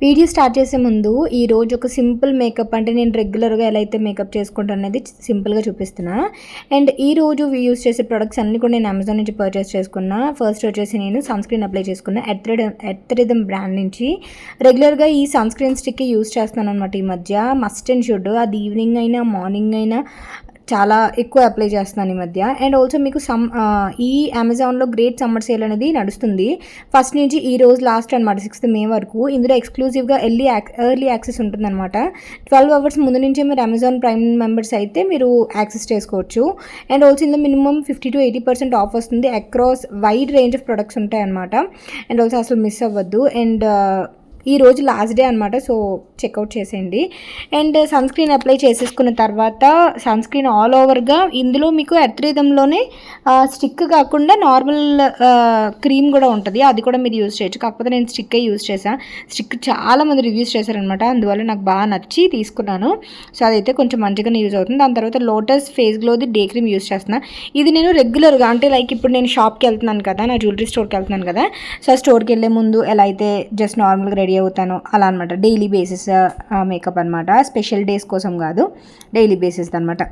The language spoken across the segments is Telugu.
వీడియో స్టార్ట్ చేసే ముందు ఈరోజు ఒక సింపుల్ మేకప్ అంటే నేను రెగ్యులర్గా ఎలా అయితే మేకప్ చేసుకుంటాను అనేది సింపుల్గా చూపిస్తున్నా. అండ్ ఈరోజు యూస్ చేసే ప్రొడక్ట్స్ అన్నీ కూడా నేను అమెజాన్ నుంచి పర్చేస్ చేసుకున్నా. ఫస్ట్ వచ్చేసి నేను సన్ స్క్రీన్ అప్లై చేసుకున్నా ఎర్త్ బ్రాండ్ నుంచి. రెగ్యులర్గా ఈ సన్ స్క్రీన్ స్టిక్ యూస్ చేస్తున్నాను అనమాట ఈ మధ్య. మస్ట్ అండ్ షుడ్, అది ఈవినింగ్ అయినా మార్నింగ్ అయినా చాలా ఎక్కువ అప్లై చేస్తున్నాను ఈ మధ్య. అండ్ ఆల్సో మీకు ఈ అమెజాన్లో గ్రేట్ సమ్మర్ సేల్ అనేది నడుస్తుంది. ఫస్ట్ నుంచి ఈ రోజు లాస్ట్ అనమాట 6th May వరకు. ఇందులో ఎక్స్క్లూజివ్గా ఎర్లీ యాక్సెస్ ఉంటుందన్నమాట. 12 hours ముందు నుంచే మీరు అమెజాన్ ప్రైమ్ మెంబర్స్ అయితే మీరు యాక్సెస్ చేసుకోవచ్చు. అండ్ ఆల్సో ఇందులో మినిమం 50 to 80% ఆఫ్ వస్తుంది. Across wide range of products ఉంటాయన్నమాట. అండ్ ఆల్సో అసలు మిస్ అవ్వద్దు. అండ్ ఈ రోజు లాస్ట్ డే అనమాట, సో చెక్అవుట్ చేసేయండి. అండ్ సన్ స్క్రీన్ అప్లై చేసేసుకున్న తర్వాత సన్ స్క్రీన్ ఆల్ ఓవర్గా ఇందులో మీకు ఎర్త్రిథంలోనే స్టిక్ కాకుండా నార్మల్ క్రీమ్ కూడా ఉంటుంది, అది కూడా మీరు యూజ్ చేయొచ్చు. కాకపోతే నేను స్టిక్కే యూజ్ చేశాను. స్టిక్ చాలామంది రివ్యూస్ చేశారనమాట, అందువల్ల నాకు బాగా నచ్చి తీసుకున్నాను. సో అదైతే కొంచెం మంచిగానే యూజ్ అవుతుంది. దాని తర్వాత లోటస్ ఫేస్ గ్లోది డే క్రీమ్ యూజ్ చేస్తున్నాను. ఇది నేను రెగ్యులర్గా అంటే లైక్ ఇప్పుడు నేను షాప్కి వెళ్తున్నాను కదా, నా జ్యువెలరీ స్టోర్కి వెళ్తున్నాను కదా, సో ఆ స్టోర్కి వెళ్ళే ముందు ఎలా అయితే జస్ట్ నార్మల్గా రెడీ అవుతాను అలా అనమాట. డైలీ బేసిస్ మేకప్ అనమాట, స్పెషల్ డేస్ కోసం కాదు, డైలీ బేసిస్ అనమాట.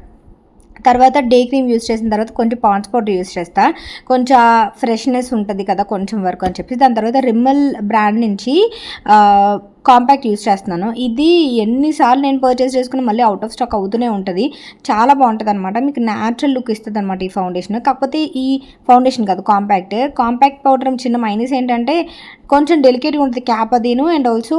తర్వాత డే క్రీమ్ యూజ్ చేసిన తర్వాత కొంచెం పాండ్స్ పౌడర్ యూజ్ చేస్తా, కొంచెం ఫ్రెష్నెస్ ఉంటుంది కదా కొంచెం వరకు అని చెప్పి. దాని తర్వాత రిమ్మల్ బ్రాండ్ నుంచి కాంపాక్ట్ యూజ్ చేస్తున్నాను. ఇది ఎన్నిసార్లు నేను పర్చేస్ చేసుకుని మళ్ళీ అవుట్ ఆఫ్ స్టాక్ అవుతూనే ఉంటుంది. చాలా బాగుంటుంది అనమాట, మీకు న్యాచురల్ లుక్ ఇస్తుంది అనమాట ఈ ఫౌండేషన్. కాకపోతే ఈ ఫౌండేషన్ కాదు, కాంపాక్ట్ పౌడర్ చిన్న మైనస్ ఏంటంటే కొంచెం డెలికేట్గా ఉంటుంది క్యాప్ అదిను. అండ్ ఆల్సో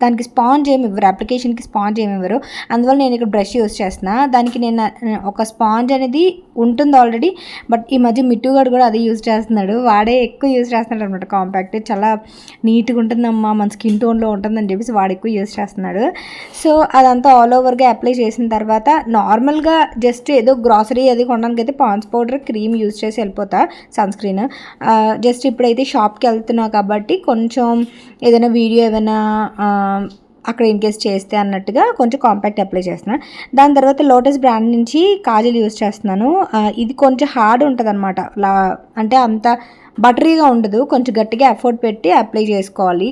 దానికి స్పాంజ్ ఏమి ఇవ్వరు, అప్లికేషన్కి స్పాంజ్ ఏమి ఇవ్వరు. అందువల్ల నేను ఇక్కడ బ్రష్ యూజ్ చేస్తున్నా. దానికి నేను ఒక స్పాంజ్ అనేది ఉంటుంది ఆల్రెడీ, బట్ ఈ మధ్య మిట్టుగాడు కూడా అది యూజ్ చేస్తున్నాడు, వాడే ఎక్కువ యూజ్ చేస్తున్నాడు అనమాట. కాంపాక్ట్ చాలా నీట్గా ఉంటుందమ్మా, మన స్కిన్ టోన్లో ఉంటుందని చెప్పేసి వాడు ఎక్కువ యూజ్ చేస్తున్నాడు. సో అదంతా ఆల్ ఓవర్గా అప్లై చేసిన తర్వాత నార్మల్గా జస్ట్ ఏదో గ్రాసరీ అది కొనడానికి అయితే పాండ్స్ పౌడర్ క్రీమ్ యూజ్ చేసి వెళ్ళిపోతా, సన్ స్క్రీన్. జస్ట్ ఇప్పుడైతే షాప్కి వెళ్తున్నా కాబట్టి కొంచెం ఏదైనా వీడియో ఏదైనా అక్కడ ఇన్కేస్ చేస్తే అన్నట్టుగా కొంచెం కాంపాక్ట్ అప్లై చేస్తున్నాను. దాని తర్వాత లోటస్ బ్రాండ్ నుంచి కాజల్ యూజ్ చేస్తున్నాను. ఇది కొంచెం హార్డ్ ఉంటుంది అనమాట, అంటే అంత బటరీగా ఉండదు, కొంచెం గట్టిగా ఎఫర్ట్ పెట్టి అప్లై చేసుకోవాలి.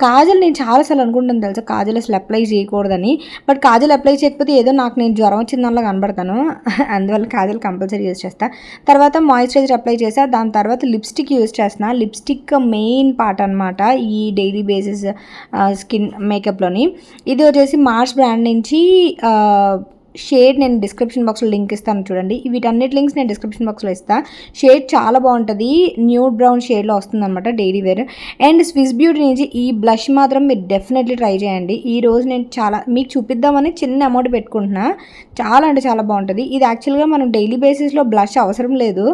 కాజల్ నేను చాలాసార్లు అనుకుంటాను తెలుసా, కాజల్ అసలు అప్లై చేయకూడదని. బట్ కాజల్ అప్లై చేయకపోతే ఏదో నేను జ్వరం వచ్చిందనలా కనబడతాను, అందువల్ల కాజల్ కంపల్సరీ యూజ్ చేస్తా. తర్వాత మాయిశ్చరైజర్ అప్లై చేసా. దాని తర్వాత లిప్స్టిక్ యూజ్ చేస్తున్నా. లిప్స్టిక్ మెయిన్ పార్ట్ అనమాట ఈ డైలీ బేసిస్ స్కిన్ మేకప్లోని. ఇది వచ్చేసి మార్స్ బ్రాండ్ నుంచి షేడ్ నేను డిస్క్రిప్షన్ బాక్స్లో లింక్ ఇస్తాను చూడండి. వీటన్నిటి లింక్స్ నేను డిస్క్రిప్షన్ బాక్స్లో ఇస్తాను. షేడ్ చాలా బాగుంటుంది, న్యూడ్ బ్రౌన్ షేడ్లో వస్తుంది అనమాట, daily wear. And Swiss beauty నుంచి ఈ బ్లష్ మాత్రం మీరు డెఫినెట్లీ ట్రై చేయండి. ఈరోజు నేను చాలా మీకు చూపిద్దామని చిన్న అమౌంట్ పెట్టుకుంటున్నా, చాలా అంటే చాలా బాగుంటుంది. ఇది యాక్చువల్గా మనం డైలీ బేసిస్లో బ్లష్ అవసరం లేదు,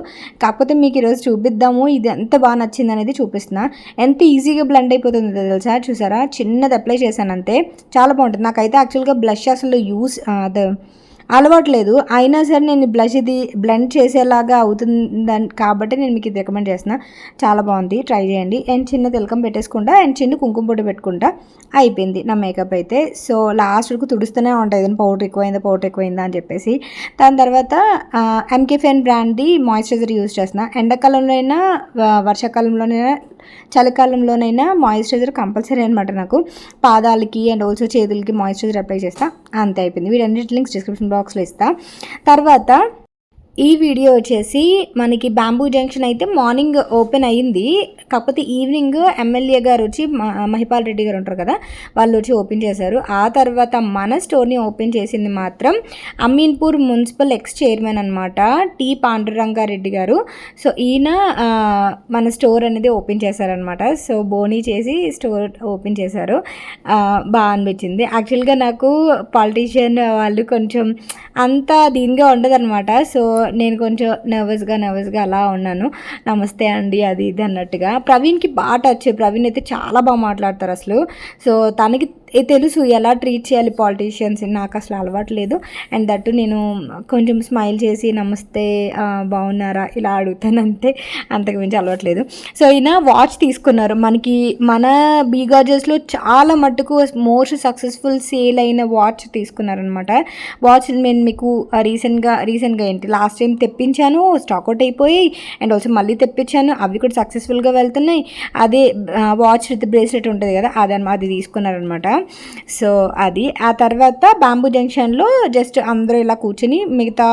కాకపోతే మీకు ఈరోజు చూపిద్దాము ఇది ఎంత బాగా నచ్చింది అనేది చూపిస్తున్నా. ఎంత ఈజీగా బ్లెండ్ అయిపోతుంది తెలుసా, చూసారా, చిన్నది అప్లై చేశాను అంతే, చాలా బాగుంటుంది. నాకైతే యాక్చువల్గా బ్లష్ అసలు అలవాటు లేదు, అయినా సరే నేను బ్లష్ ఇది బ్లెండ్ చేసేలాగా అవుతుందని కాబట్టి నేను మీకు ఇది రికమెండ్ చేస్తున్నా. చాలా బాగుంది, ట్రై చేయండి. అండ్ చిన్న తిలకం పెట్టేసుకుంటా, అండ్ చిన్న కుంకుమ పొడి పెట్టుకుంటా, అయిపోయింది నా మేకప్ అయితే. సో లాస్ట్ వరకు తుడుస్తూనే ఉంటాయి, ఏదైనా పౌడర్ ఎక్కువైందా అని చెప్పేసి. దాని తర్వాత ఎంకే ఫెన్ బ్రాండ్ది మాయిశ్చరైజర్ యూజ్ చేస్తున్నా. ఎండాకాలంలో అయినా వర్షాకాలంలోనైనా చలికాలంలోనైనా మాయిశ్చరైజర్ కంపల్సరీ అనమాట నాకు. పాదాలకి అండ్ ఆల్సో చేతులకి మాయిశ్చరైజర్ అప్లై చేస్తా, అంతే అయిపోయింది. వీటన్నిటి లింక్స్ డిస్క్రిప్షన్ బాక్స్లో ఇస్తా. తర్వాత ఈ వీడియో వచ్చేసి మనకి బ్యాంబూ జంక్షన్ అయితే మార్నింగ్ ఓపెన్ అయ్యింది, కాకపోతే ఈవినింగ్ ఎమ్మెల్యే గారు వచ్చి మహిపాల్ రెడ్డి గారు ఉంటారు కదా, వాళ్ళు వచ్చి ఓపెన్ చేశారు. ఆ తర్వాత మన స్టోర్ని ఓపెన్ చేసింది మాత్రం అమీన్పూర్ మున్సిపల్ ఎక్స్ చైర్మన్ అనమాట, టి పాండురంగారెడ్డి గారు. సో ఈయన మన స్టోర్ అనేది ఓపెన్ చేశారనమాట. సో బోనీ చేసి స్టోర్ ఓపెన్ చేశారు, బాగా అనిపించింది. యాక్చువల్గా నాకు పాలిటీషియన్ వాళ్ళు కొంచెం అంత దీనిగా ఉండదన్నమాట. సో నేను కొంచెం నర్వస్గా అలా ఉన్నాను. నమస్తే అండి అది ఇది అన్నట్టుగా. ప్రవీణ్కి బాగా టచ్, ప్రవీణ్ అయితే చాలా బాగా మాట్లాడతారు అసలు. సో తనకి తెలుసు ఎలా ట్రీట్ చేయాలి పాలిటీషియన్స్, నాకు అసలు అలవాటు లేదు. అండ్ దట్టు నేను కొంచెం స్మైల్ చేసి నమస్తే బాగున్నారా ఇలా అడుగుతాను అంతే, అంతకు మించి అలవాట్లేదు. సో ఈయన వాచ్ తీసుకున్నారు. మన బీగాజెస్లో చాలా మట్టుకు మోస్ట్ సక్సెస్ఫుల్ సేల్ అయిన వాచ్ తీసుకున్నారనమాట. వాచ్ నేను మీకు రీసెంట్గా ఏంటి లాస్ట్ టైం తెప్పించాను, స్టాక్ అవుట్ అయిపోయి, అండ్ ఆల్సో మళ్ళీ తెప్పించాను, అవి కూడా సక్సెస్ఫుల్గా వెళ్తున్నాయి. అదే వాచ్ విత్ బ్రేస్లెట్ ఉంటుంది కదా, అది తీసుకున్నారనమాట. సో అది ఆ తర్వాత బ్యాంబూ జంక్షన్లో జస్ట్ అందరూ ఇలా కూర్చొని, మిగతా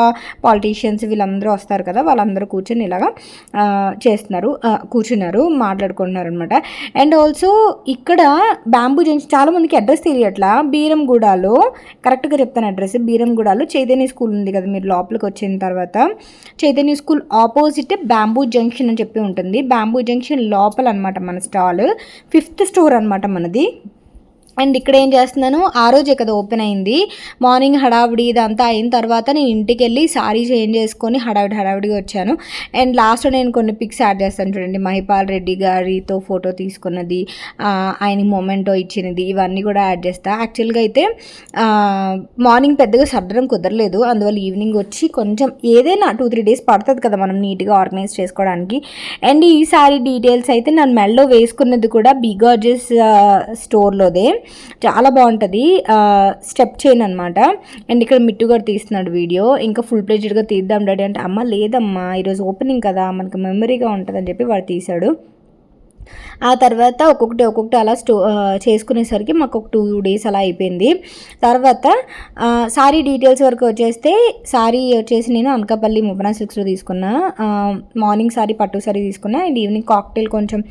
పాలిటీషియన్స్ వీళ్ళందరూ వస్తారు కదా, వాళ్ళందరూ కూర్చొని ఇలాగా కూర్చున్నారు, మాట్లాడుకుంటున్నారు అనమాట. అండ్ ఆల్సో ఇక్కడ బ్యాంబూ జంక్షన్ చాలామందికి అడ్రస్ తెలియట్లా. బీరంగూడలో, కరెక్ట్గా చెప్తాను అడ్రస్, బీరంగూడలో చైతన్య స్కూల్ ఉంది కదా, మీరు లోపలికి వచ్చిన తర్వాత Chaitanya school opposite bamboo junction అని చెప్పి ఉంటుంది. బ్యాంబూ జంక్షన్ లోపల అనమాట మన స్టాల్, 5th స్టోర్ అనమాట మనది. అండ్ ఇక్కడ ఏం చేస్తున్నాను, ఆ రోజే కదా ఓపెన్ అయింది, మార్నింగ్ హడావిడి ఇదంతా అయిన తర్వాత నేను ఇంటికి వెళ్ళి సారీ చేంజ్ చేసుకొని హడావిడిగా వచ్చాను. అండ్ లాస్ట్లో నేను కొన్ని పిక్స్ యాడ్ చేస్తాను చూడండి, మహిపాల్ రెడ్డి గారితో ఫోటో తీసుకున్నది, ఆయన మొమెంటో ఇచ్చినది, ఇవన్నీ కూడా యాడ్ చేస్తాను. యాక్చువల్గా అయితే మార్నింగ్ పెద్దగా సర్దడం కుదరలేదు, అందువల్ల ఈవినింగ్ వచ్చి కొంచెం ఏదైనా 2-3 డేస్ పడుతుంది కదా మనం నీట్గా ఆర్గనైజ్ చేసుకోవడానికి. అండ్ ఈ సారీ డీటెయిల్స్ అయితే నేను మెడలో వేసుకున్నది కూడా బిగాజెస్ స్టోర్లోదే, చాలా బాగుంటుంది, స్టెప్ చైన్ అనమాట. అండ్ ఇక్కడ మిట్టు గారు తీస్తున్నాడు వీడియో, ఇంకా ఫుల్ ప్లేజెడ్గా తీద్దాం డాడీ అంటే, అమ్మ లేదమ్మా ఈరోజు ఓపెనింగ్ కదా మనకు మెమరీగా ఉంటుంది అని చెప్పి వాడు తీశాడు. ఆ తర్వాత ఒక్కొక్కటి అలా చేసుకునేసరికి మాకు ఒక 2 డేస్ అలా అయిపోయింది. తర్వాత సారీ డీటెయిల్స్ వరకు వచ్చేస్తే, సారీ వచ్చేసి నేను అనకాపల్లి ముబనా సిల్క్స్లో తీసుకున్నా. మార్నింగ్ సారీ పట్టు సారీ తీసుకున్నా, అండ్ ఈవినింగ్ కాక్టైల్ కొంచెం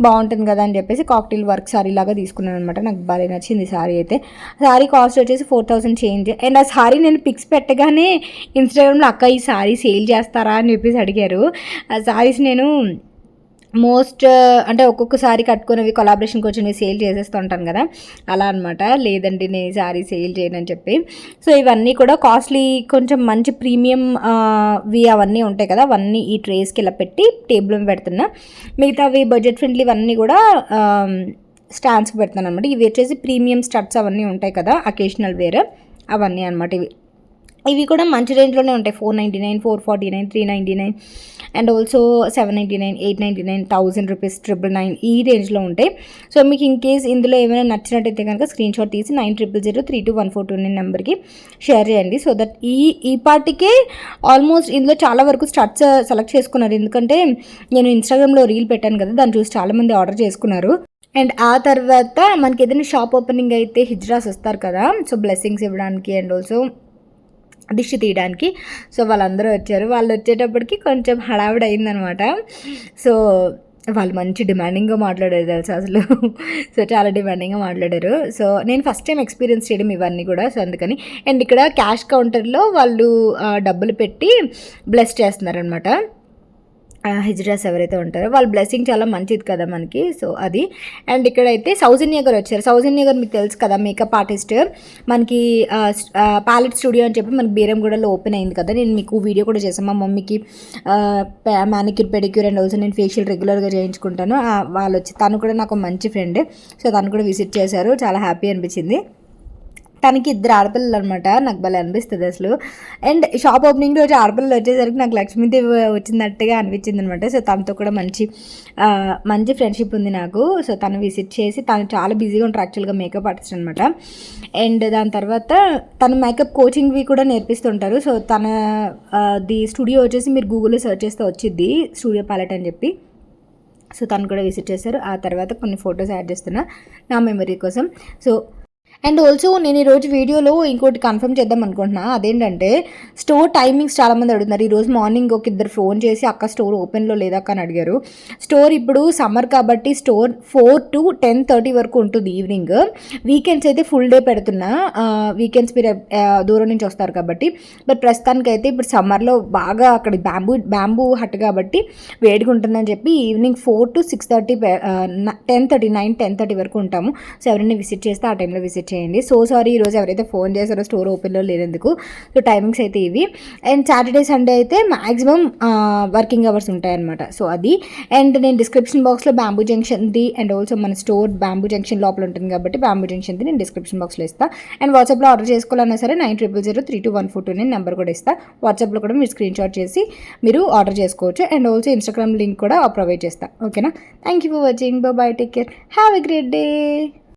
బాగుంటుంది కదా అని చెప్పేసి కాక్టైల్ వర్క్ సారీ లాగా తీసుకున్నాను అనమాట. నాకు బాగా నచ్చింది సారీ అయితే. సారీ కాస్ట్ వచ్చేసి 4000 చేంజ్. అండ్ ఆ సారీ నేను పిక్స్ పెట్టగానే ఇన్స్టాగ్రామ్లో అక్క ఈ సారీ సేల్ చేస్తారా అని చెప్పేసి అడిగారు. ఆ సారీస్ నేను అంటే ఒక్కొక్కసారి కట్టుకునేవి కొలాబరేషన్కి వచ్చినవి సేల్ చేసేస్తూ ఉంటాను కదా, అలా అనమాట. లేదండి నేను సారీ సేల్ చేయనని చెప్పి. సో ఇవన్నీ కూడా కాస్ట్లీ, కొంచెం మంచి ప్రీమియం అవన్నీ ఉంటాయి కదా, అవన్నీ ఈ ట్రేస్కి ఇలా పెట్టి టేబుల్ పెడుతున్నా. మిగతావి బడ్జెట్ ఫ్రెండ్లీ ఇవన్నీ కూడా స్టాండ్స్కి పెడతాను అనమాట. ఇవి వచ్చేసి ప్రీమియం స్టడ్స్ అవన్నీ ఉంటాయి కదా, అకేషనల్ వేర్ అవన్నీ అనమాట. ఇవి కూడా మంచి రేంజ్లోనే ఉంటాయి, 499, 449, 399, అండ్ ఆల్సో 799, 899, 1000 రూపీస్, 999 ఈ రేంజ్లో ఉంటాయి. సో మీకు ఇన్ కేస్ ఇందులో ఏమైనా నచ్చినట్టయితే కనుక స్క్రీన్ షాట్ తీసి 9000032142 నెంబర్కి షేర్ చేయండి. సో దట్ ఈ పార్టీకే ఆల్మోస్ట్ ఇందులో చాలా వరకు స్టడ్స్ సెలెక్ట్ చేసుకున్నారు, ఎందుకంటే నేను ఇన్స్టాగ్రామ్లో రీల్ పెట్టాను కదా, దాన్ని చూసి చాలామంది ఆర్డర్ చేసుకున్నారు. అండ్ ఆ తర్వాత మనకి ఏదైనా షాప్ ఓపెనింగ్ అయితే హిజ్రాస్ వస్తారు కదా, సో బ్లెస్సింగ్స్ ఇవ్వడానికి అండ్ ఆల్సో దిష్టి తీయడానికి. సో వాళ్ళందరూ వచ్చారు. వాళ్ళు వచ్చేటప్పటికి కొంచెం హడావిడి అయిందనమాట. సో వాళ్ళు మంచి డిమాండింగ్గా మాట్లాడారు తెలుసు అసలు. సో చాలా డిమాండింగ్గా మాట్లాడారు. సో నేను ఫస్ట్ టైం ఎక్స్పీరియన్స్ చేయడం ఇవన్నీ కూడా, సో అందుకని. అండ్ ఇక్కడ క్యాష్ కౌంటర్లో వాళ్ళు డబ్బులు పెట్టి బ్లెస్ చేస్తున్నారనమాట. హిజ్రాస్ ఎవరైతే ఉంటారో వాళ్ళ బ్లెస్సింగ్ చాలా మంచిది కదా మనకి. సో అది. అండ్ ఇక్కడైతే సౌజన్య గారు వచ్చారు. సౌజన్య గారు మీకు తెలుసు కదా, మేకప్ ఆర్టిస్ట్, మనకి ప్యాలెట్ స్టూడియో అని చెప్పి మనకి బీరంగూడలో ఓపెన్ అయింది కదా, నేను మీకు వీడియో కూడా చేశాను. మా మమ్మీకి మ్యానిక్యూర్ పెడిక్యూర్ అండ్ ఆల్సో నేను ఫేషియల్ రెగ్యులర్గా చేయించుకుంటాను. వాళ్ళు వచ్చి, తను కూడా నాకు మంచి ఫ్రెండ్, సో తను కూడా విజిట్ చేశారు, చాలా హ్యాపీ అనిపించింది. తనకి 2 ఆడపిల్లలు అనమాట, నాకు భలే అనిపిస్తుంది అసలు. అండ్ షాప్ ఓపెనింగ్ రోజు ఆడపిల్లలు వచ్చేసరికి నాకు లక్ష్మీదేవి వచ్చినట్టుగా అనిపించింది అనమాట. సో తనతో కూడా మంచి ఫ్రెండ్షిప్ ఉంది నాకు. సో తను విజిట్ చేసి, తను చాలా బిజీగా ఉంటారు యాక్చువల్గా, మేకప్ ఆర్టిస్ట్ అనమాట. అండ్ దాని తర్వాత తను మేకప్ కోచింగ్వి కూడా నేర్పిస్తుంటారు. సో ది స్టూడియో వచ్చేసి మీరు గూగుల్లో సెర్చ్ చేస్తే వచ్చింది, స్టూడియో ప్యాలెట్ అని చెప్పి. సో తను కూడా విజిట్ చేశారు. ఆ తర్వాత కొన్ని ఫొటోస్ యాడ్ చేస్తున్నా నా మెమరీ కోసం. సో అండ్ ఆల్సో నేను ఈరోజు వీడియోలో ఇంకోటి కన్ఫర్మ్ చేద్దాం అనుకుంటున్నా, అదేంటంటే స్టోర్ టైమింగ్స్ చాలామంది అడుగుతున్నారు. ఈరోజు మార్నింగ్ ఒక 2 ఫోన్ చేసి అక్క స్టోర్ ఓపెన్లో లేదా అని అడిగారు. స్టోర్ ఇప్పుడు సమ్మర్ కాబట్టి స్టోర్ 4 to 10:30 వరకు ఉంటుంది ఈవినింగ్. వీకెండ్స్ అయితే ఫుల్ డే పెడుతున్నా, వీకెండ్స్ మీరు దూరం నుంచి వస్తారు కాబట్టి. బట్ ప్రస్తుతానికి అయితే ఇప్పుడు సమ్మర్లో బాగా అక్కడ బ్యాంబూ హట్ కాబట్టి వేడిగా ఉంటుందని చెప్పి ఈవినింగ్ 4 to 6:30, 10:30 వరకు ఉంటాము. సో ఎవరైనా విజిట్ చేస్తే ఆ టైంలో విజిట్ చేయండి. సో సారీ ఈరోజు ఎవరైతే ఫోన్ చేశారో స్టోర్ ఓపెన్లో లేనందుకు. సో టైమింగ్స్ అయితే ఇవి. అండ్ సాటర్డే సండే అయితే మ్యాక్సిమం వర్కింగ్ అవర్స్ ఉంటాయన్నమాట. సో అది. అండ్ నేను డిస్క్రిప్షన్ బాక్స్లో బ్యాంబూ జంక్షన్ది అండ్ ఆల్సో మన స్టోర్ బ్యాంబూ జంక్షన్ లోపల ఉంటుంది కాబట్టి బ్యాంబూ జంక్షన్ది నేను డిస్క్రిప్షన్ బాక్స్లో ఇస్తాను. అండ్ వాట్సాప్లో ఆర్డర్ చేసుకోవాలన్నా సరే 9000032142 నేను నెంబర్ కూడా ఇస్తాను. వాట్సాప్లో కూడా మీరు స్క్రీన్ షాట్ చేసి మీరు ఆర్డర్ చేసుకోవచ్చు. అండ్ ఆల్సో ఇన్స్టాగ్రామ్ లింక్ కూడా ప్రొవైడ్ చేస్తాను. ఓకేనా? Thank you for watching. By, take care, have a great day.